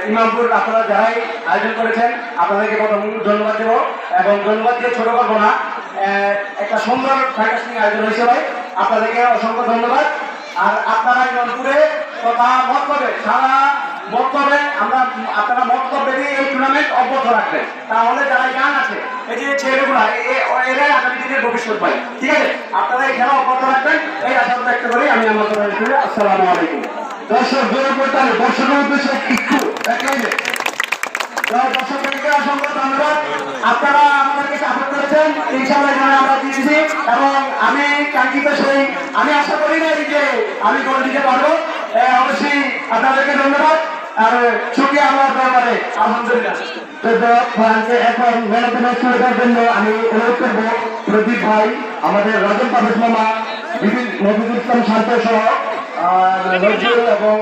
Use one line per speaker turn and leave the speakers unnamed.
ইমামপুর আপনারা যারাই আয়োজন করেছেন আপনাদেরকে ধন্যবাদ দেব এবং ধন্যবাদ দিয়ে ছোট করবো না। একটা সুন্দর ফ্যান্টাস্টিক আয়োজন হয়েছে ভাই, আপনাদেরকে অসংখ্য ধন্যবাদ। আর আপনারা ইমামপুরে কথা মতলবে সারা মতলবে আপনারা মতলবে দিয়ে এই টুর্নামেন্ট অব্যাহত রাখবেন, তাহলে যারা গান আছে এই যে ছেলেগুলা এরাই আগামী দিনের ভবিষ্যৎ ভাই। ঠিক আছে, আপনারা এই খেলা অব্যাহত রাখবেন এই আশা ব্যক্ত করি আমি আমার আসসালামু আলাইকুম।
দর্শক দর্শকের উদ্দেশ্যে একটু
দর্শকদেরকে অসংখ্য ধন্যবাদ। আপনারা আমাদেরকে সাপোর্ট করেছেন, ইনশাআল্লাহ আমরা দিয়েছি এবং আমি কাঙ্ক্ষিত সেই আমি আশা করি না যে আমি করে দিতে পারবো। অবশ্যই আপনাদেরকে ধন্যবাদ আর শুকরিয়া আমার দরবারে আলহামদুলিল্লাহ।
এখন ম্যান অফ দ্য ম্যাচ শুরু করার জন্য আমি অনুরোধ করবো প্রদীপ ভাই, আমাদের রজত পাবেশ মামা, মফিজুল ইসলাম শান্ত সহ নজরুল এবং